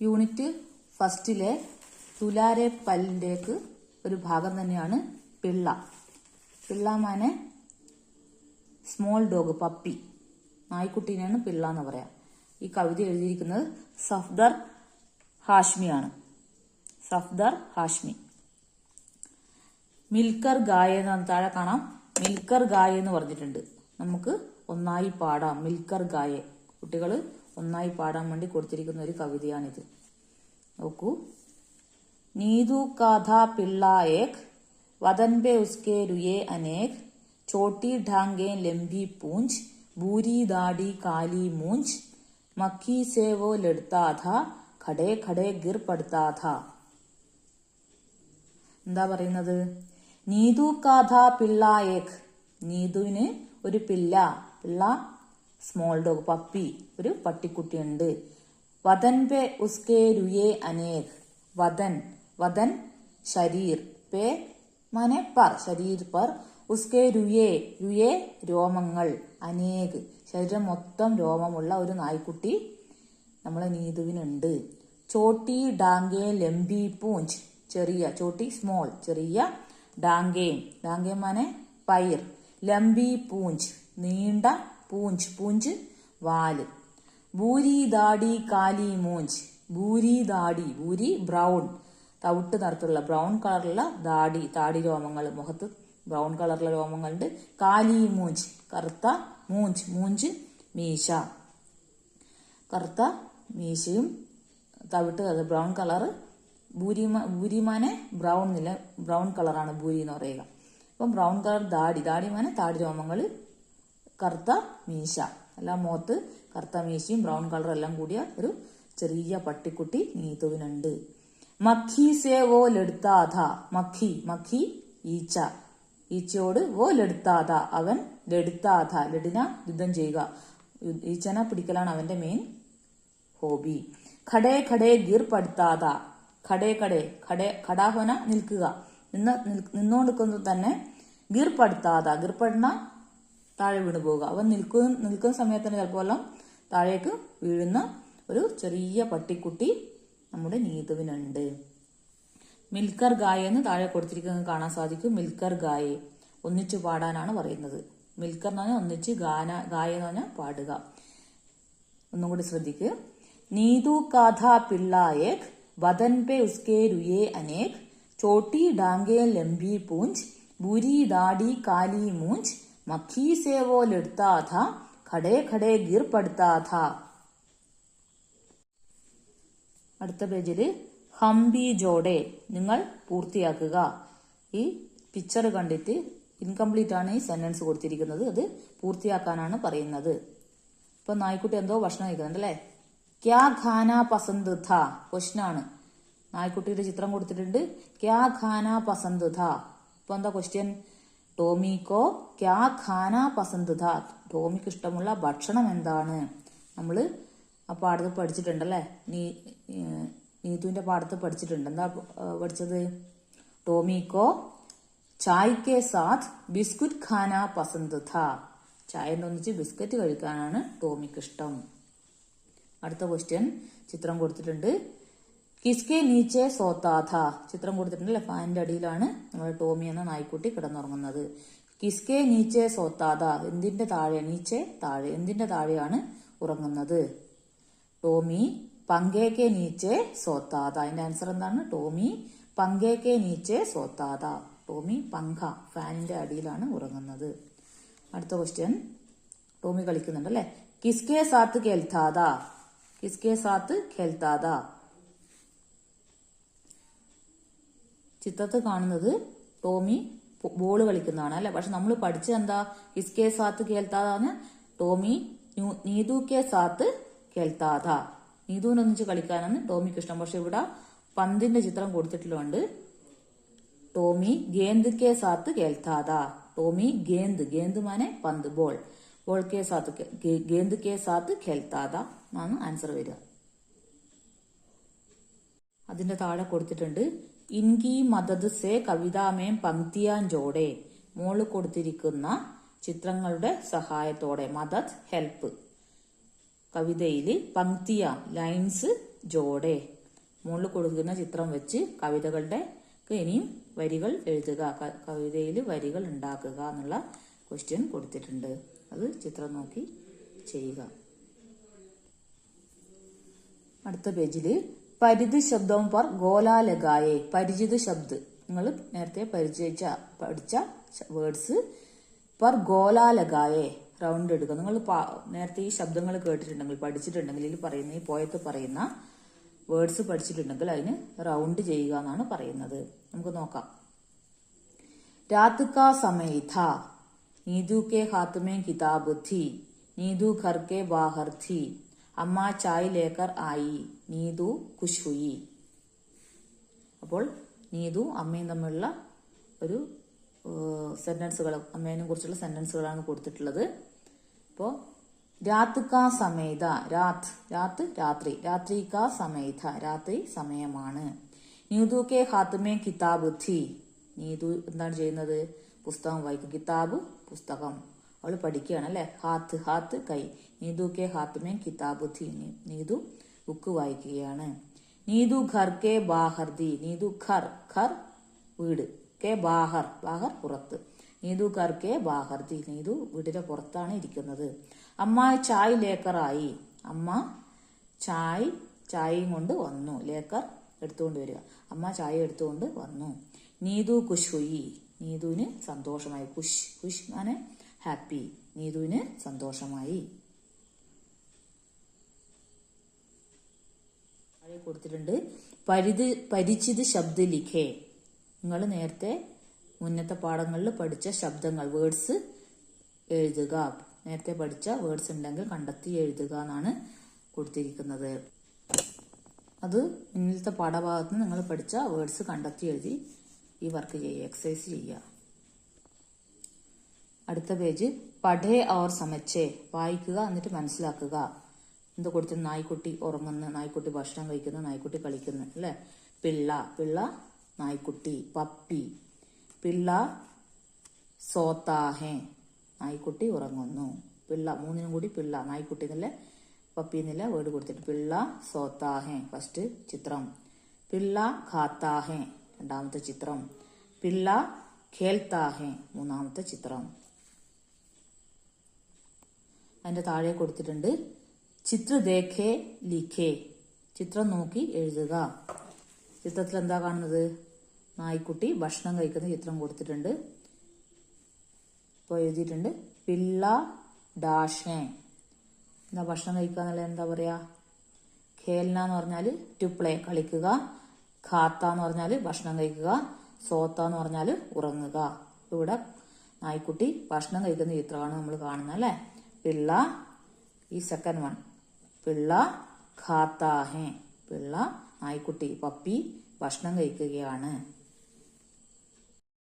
Unit ഫസ്റ്റിലെ തുലാരെ പല്ലിൻ്റെക്ക് ഒരു ഭാഗം തന്നെയാണ് പിള്ള. പിള്ള മാനെ സ്മോൾ ഡോഗ്, പപ്പി, നായ്ക്കുട്ടീനെയാണ് പിള്ള എന്ന് പറയാം. ഈ കവിത എഴുതിയിരിക്കുന്നത് സഫ്ദർ ഹാഷ്മിയാണ്. സഫ്ദർ ഹാഷ്മി. മിൽക്കർ ഗായ എന്ന് താഴെ കാണാം. മിൽക്കർ ഗായ എന്ന് പറഞ്ഞിട്ടുണ്ട്. നമുക്ക് ഒന്നായി പാടാം. മിൽക്കർ ഗായ കുട്ടികൾ ഒന്നായി പാടാൻ വേണ്ടി കൊടുത്തിരിക്കുന്ന ഒരു കവിതയാണിത്. നോക്കൂ. नीदू काधा पिल्ला एक, वदन पे उसके रुए अनेक, छोटी ढांगे लंबी पूंछ, बूरी दाढ़ी काली मूंछ, मक्खी से वो लड़ता था, खड़े खड़े गिर पड़ता था. എന്താ പറയുന്നത്? നീതു കാഥ പിള്ള ഏക്. നീതുവിന് ഒരു Pillai, Pillai small dog, puppy, ഒരു പട്ടിക്കുട്ടിയുണ്ട്. വദൻ പേ ഉസ്കെ രുയെ അനേക്. വദൻ, वदन शरीर, पे माने पर, शरीर पर, उसके रुये, रुये രോമങ്ങൾ, അനേക് ശരീരം മൊത്തം രോമമുള്ള ഒരു നായ്ക്കുട്ടി നമ്മളെ നീതുവിനുണ്ട്. ചോട്ടി ഡാങ്കെ ലംബി പൂഞ്ച്, ചെറിയ, ചോട്ടി സ്മോൾ, ചെറിയ, ഡാങ്കെ, ഡാങ്കെ മാനെ പയർ, ലംബി പൂഞ്ച് നീണ്ട, പൂഞ്ച്, പൂഞ്ച് വാല്, ഭൂരി ദാടി കാലി മൂഞ്ച്, ഭൂരി ദാടി, ഭൂരി ബ്രൗൺ, തവിട്ട് നിറത്തിലുള്ള ബ്രൗൺ കളറുള്ള ദാടി, താടി രോമങ്ങൾ, മുഖത്ത് ബ്രൗൺ കളറുള്ള രോമങ്ങളുണ്ട്. കാലി മൂഞ്ച്, കറുത്ത മൂഞ്ച്, മൂഞ്ച് മീശ, കറുത്ത മീശയും തവിട്ട് ബ്രൗൺ കളറ്. ഭൂരിമാനെ ബ്രൗൺ നില, ബ്രൗൺ കളറാണ് ഭൂരി എന്ന് പറയുക. അപ്പം ബ്രൗൺ കളർ ദാടി, ദാടിമാനെ താടി രോമങ്ങൾ, കറുത്ത മീശ, എല്ലാം മുഖത്ത് കറുത്ത മീശയും ബ്രൗൺ കളറും എല്ലാം കൂടിയ ഒരു ചെറിയ പട്ടിക്കുട്ടി നീതുവിനുണ്ട്. മഖി സേ വോ ലടുത്താഥ, മഖി, മഖി ഈച്ച, ഈച്ചയോട് വോ ലടുത്താഥ അവൻ, ലടുത്താഥ ലഡിന യുദ്ധം ചെയ്യുക, ഈച്ചനെ പിടിക്കലാണ് അവന്റെ മെയിൻ ഹോബി. ഖടേ ഖടേ ഗിർ പടുത്താഥ, ഖടേ ഖടേ, ഖടേ ഖടാഹോന നിൽക്കുക, നിന്നോണ്ടിരിക്കുന്നത് തന്നെ. ഗിർ പടുത്താഥ, ഗിർ പടുന്ന താഴെ വീണു പോവുക. അവൻ നിൽക്കുന്ന സമയത്ത് തന്നെ ചിലപ്പോൾ താഴേക്ക് വീഴുന്ന ഒരു ചെറിയ പട്ടിക്കുട്ടി നമ്മുടെ നീതുവിനുണ്ട്. മിൽക്കർ ഗായ എന്ന് താഴെ കൊടുത്തിരിക്കുന്നത് കാണാൻ സാധിക്കും. മിൽക്കർ ഗായെ ഒന്നിച്ചു പാടാനാണ് പറയുന്നത്. മിൽക്കർ എന്ന് പറഞ്ഞാൽ ഒന്നിച്ച്, ഗായ എന്ന് പറഞ്ഞാൽ പാടുക. ഒന്നും കൂടി ശ്രദ്ധിക്കുക. നീതു കാഥ പിള്ള ഏക്, വദൻ പേ ഉസ്കെ രുയെ അനേക്, ചോട്ടി ഡാങ്കെ ലംബി പൂഞ്ച്, ബൂരി ദാടി കാലി മൂഞ്ച്, മഖി സേ വോ ലടുത്താ ഥാ, ഖടേ ഖടേ ഗിർ പടുത്താ ഥാ. അടുത്ത പേജില് ഹംബി ജോഡെ, നിങ്ങൾ പൂർത്തിയാക്കുക. ഈ പിക്ചർ കണ്ടിട്ട് ഇൻകംപ്ലീറ്റ് ആണ് ഈ സെന്റൻസ് കൊടുത്തിരിക്കുന്നത്. അത് പൂർത്തിയാക്കാനാണ് പറയുന്നത്. ഇപ്പൊ നായ്ക്കുട്ടി എന്തോ ഭക്ഷണം കഴിക്കുന്നുണ്ട് അല്ലെ. ക്യാ ഖാന പസന്ത് ഥാ, ക്വസ്റ്റ്യൻ ആണ്. നായ്ക്കുട്ടിയുടെ ചിത്രം കൊടുത്തിട്ടുണ്ട്. ക്യാ ഖാന പസന്ത് ഥാ. ഇപ്പൊ എന്താ ക്വസ്റ്റ്യൻ? ടോമിക്കോ ക്യാ ഖാന പസന്ത് ഥാ, ടോമിക്ക് ഇഷ്ടമുള്ള ഭക്ഷണം എന്താണ്? നമ്മള് ആ പാടത്ത് പഠിച്ചിട്ടുണ്ടല്ലേ, നീതുവിന്റെ പാടത്ത് പഠിച്ചിട്ടുണ്ട്. എന്താ പഠിച്ചത്? ടോമിക്കോ ചായ് കെ സാത്ത് ബിസ്കുറ്റ് ഖാന പസന്ത് ഥാ, ചായന്റെ ഒന്നിച്ച് ബിസ്ക്കറ്റ് കഴിക്കാനാണ് ടോമിക്ക് ഇഷ്ടം. അടുത്ത ക്വസ്റ്റ്യൻ ചിത്രം കൊടുത്തിട്ടുണ്ട്. കിസ്കെ നീച്ചെ സോത്താ ഥാ, ചിത്രം കൊടുത്തിട്ടുണ്ടല്ലേ. ഫാനിന്റെ അടിയിലാണ് നമ്മുടെ ടോമി എന്ന നായ്ക്കുട്ടി കിടന്നുറങ്ങുന്നത്. കിസ്കെ നീച്ചെ സോത്താ ഥാ, എന്തിന്റെ താഴെ, നീച്ചെ താഴെ, എന്തിന്റെ താഴെയാണ് ഉറങ്ങുന്നത്? ടോമി പങ്കേക്കെ നീച്ചെ സോത്താത. അതിന്റെ ആൻസർ എന്താണ്? ടോമി പങ്കേക്കെ നീച്ചെ സോത്താത. ടോമി പങ്ക, ഫാനിന്റെ അടിയിലാണ് ഉറങ്ങുന്നത്. അടുത്ത ക്വസ്റ്റ്യൻ, ടോമി കളിക്കുന്നുണ്ട് അല്ലെ. കിസ്കെ സാത്ത് ഖേൽത്താത, കിസ്കെ സാത്ത് ഖേൽത്താത. ചിത്രത്തിൽ കാണുന്നത് ടോമി ബോള് കളിക്കുന്നതാണ് അല്ലെ. പക്ഷെ നമ്മൾ പഠിച്ചത് എന്താ? കിസ്കെ സാത്ത് ഖേൽത്താതാണ്. ടോമി നീതു കെ സാത്ത് ഖേൽത്താത, നീതുവിനൊന്നിച്ച് കളിക്കാനാണ് ടോമിക്ക് ഇഷ്ടം. പക്ഷെ ഇവിടെ പന്തിന്റെ ചിത്രം കൊടുത്തിട്ടുള്ളതുകൊണ്ട് ടോമി ഗേന്ദ് കെ സാത്ത് ഖേൽത്താത. ടോമി ഗേന്ദ്, ഗേന്ദ് മാനെ പന്ത്, ബോൾ, ബോൾ കെ സാത്ത്, ഗേന്ദ് കെ സാത്ത് ഖേൽത്താത എന്നാണ് ആൻസർ വരിക. അതിന്റെ താഴെ കൊടുത്തിട്ടുണ്ട് ഇൻകി മദദ് സെ കവിതാമേം പങ്ക്തിയാൻ ജോഡെ, മോള് കൊടുത്തിരിക്കുന്ന ചിത്രങ്ങളുടെ സഹായത്തോടെ, മദദ് ഹെൽപ്പ്, കവിതയിൽ പങ്ക്തിയ ലൈൻസ് ജോഡേ. മുകളിൽ കൊടുക്കുന്ന ചിത്രം വെച്ച് കവിതകളുടെ ഇനിയും വരികൾ എഴുതുക, കവിതയിൽ വരികൾ ഉണ്ടാക്കുക എന്നുള്ള ക്വസ്റ്റ്യൻ കൊടുത്തിട്ടുണ്ട്. അത് ചിത്രം നോക്കി ചെയ്യുക. അടുത്ത പേജില് പരിചിത ശബ്ദം പർ ഗോലാ ലഗായേ. പരിചിത ശബ്ദ് നിങ്ങൾ നേരത്തെ പഠിച്ച വേർഡ്സ് പർ ഗോലാ ലഗായേ റൗണ്ട് എടുക്കുക. നിങ്ങൾ നേരത്തെ ഈ ശബ്ദങ്ങൾ കേട്ടിട്ടുണ്ടെങ്കിൽ പഠിച്ചിട്ടുണ്ടെങ്കിൽ ഇതിൽ പറയുന്ന ഈ പോയത്ത് പറയുന്ന വേർഡ്സ് പഠിച്ചിട്ടുണ്ടെങ്കിൽ അതിന് റൗണ്ട് ചെയ്യുക എന്നാണ് പറയുന്നത്. നമുക്ക് നോക്കാം. രാത് കാ സമയ ഥാ, നീതു കെ ഹാത്ത് മേ കിതാബ് ഥി, നീതു ഘർ കെ ബാഹർ ഥി, അമ്മ ചായ് ലേക്കർ ആയി, നീതു ഖുശ് ഹുയി. അപ്പോൾ നീതു അമ്മയും തമ്മിലുള്ള ഒരു സെന്റൻസുകൾ, അമ്മേനെ കുറിച്ചുള്ള സെന്റൻസുകളാണ് കൊടുത്തിട്ടുള്ളത്. അപ്പോൾ രാത് കാ സമയത, രാത് രാത്രി, രാത്രി കാ സമയത രാത്രി സമയമാണ്. നീതു കെ ഹാത്ത് മേ കിതാബ് ഥി, നീതു എന്താണ് ചെയ്യുന്നത്? പുസ്തകം വായിക്കും. കിതാബ് പുസ്തകം, അവൾ പഠിക്കുകയാണ് അല്ലെ. ഹാത്ത് കൈ. നീതു കെ ഹാത്ത് മേ കിതാബ് ഥി, നീതു ബുക്ക് വായിക്കുകയാണ്. നീതു ഘർ കെ ബാഹർ ഥി, നീതു ഘർ വീട്, കെ ബാഹർ പുറത്ത്, നീതു ഘർ കെ ബാഹർ ഥി, നീതു വീടിന്റെ പുറത്താണ് ഇരിക്കുന്നത്. അമ്മ ചായ് ലേക്കർ ആയി, അമ്മ ചായയും കൊണ്ട് വന്നു. ലേക്കർ എടുത്തുകൊണ്ട് വരിക, അമ്മ ചായ എടുത്തുകൊണ്ട് വന്നു. നീതു ഖുശ് ഹുയി, നീതുവിന് സന്തോഷമായി. ഖുശ് ആണ് ഹാപ്പി, നീതുവിന് സന്തോഷമായി. കൊടുത്തിട്ടുണ്ട് പരിചിത് ശബ്ദ ലിഖേ. നിങ്ങൾ നേരത്തെ മുന്നത്തെ പാഠങ്ങളിൽ പഠിച്ച ശബ്ദങ്ങൾ, വേർഡ്സ് എഴുതുക. നേരത്തെ പഠിച്ച വേർഡ്സ് ഉണ്ടെങ്കിൽ കണ്ടെത്തി എഴുതുക എന്നാണ് കൊടുത്തിരിക്കുന്നത്. അത് മുന്നിലത്തെ പാഠഭാഗത്ത് നിന്ന് നിങ്ങൾ പഠിച്ച വേർഡ്സ് കണ്ടെത്തി എഴുതി ഈ വർക്ക് ചെയ്യുക, എക്സസൈസ് ചെയ്യുക. അടുത്ത പേജ് പഠേ ഓർ സമച്ചേ, വായിക്കുക എന്നിട്ട് മനസ്സിലാക്കുക. എന്താ കൊടുത്തു? നായ്ക്കുട്ടി ഉറങ്ങുന്നു, നായ്ക്കുട്ടി ഭക്ഷണം കഴിക്കുന്നു, നായ്ക്കുട്ടി കളിക്കുന്നു അല്ലെ. പിള്ള നായ്ക്കുട്ടി. പപ്പി പിള്ള സോത്താഹേ, നായ്ക്കുട്ടി ഉറങ്ങുന്നു. പിള്ള മൂന്നിനും കൂടി പിള്ള, നായ്ക്കുട്ടി എന്നല്ലേ പപ്പി എന്നില്ല വേർഡ് കൊടുത്തിട്ട്. പിള്ള സോത്താഹേ ഫസ്റ്റ് ചിത്രം. പിള്ള ഖാത്താഹേ രണ്ടാമത്തെ ചിത്രം. പിള്ള ഖേൽത്താഹേ മൂന്നാമത്തെ ചിത്രം. അതിന്റെ താഴെ കൊടുത്തിട്ടുണ്ട് ചിത്ര ദേഖേ ലിഖേ, ചിത്രം നോക്കി എഴുതുക. ചിത്രത്തിൽ എന്താ കാണുന്നത്? നായ്ക്കുട്ടി ഭക്ഷണം കഴിക്കുന്ന ചിത്രം കൊടുത്തിട്ടുണ്ട്. ഇപ്പോൾ എഴുതിയിട്ടുണ്ട് പിള്ള ഡാഷേ, എന്താ ഭക്ഷണം കഴിക്കുക എന്നുള്ളത് എന്താ പറയാ? ഖേൽന എന്ന് പറഞ്ഞാൽ ടു പ്ലേ കളിക്കുക, ഖാത്ത എന്ന് പറഞ്ഞാൽ ഭക്ഷണം കഴിക്കുക, സോത്ത എന്ന് പറഞ്ഞാൽ ഉറങ്ങുക. ഇവിടെ നായ്ക്കുട്ടി ഭക്ഷണം കഴിക്കുന്ന ചിത്രമാണ് നമ്മൾ കാണുന്നത് അല്ലെ. പിള്ള, ഈ സെക്കൻഡ് വൺ പിള്ള ഖാത്താഹേ, പിള്ള നായ്ക്കുട്ടി പപ്പി ഭക്ഷണം കഴിക്കുകയാണ്.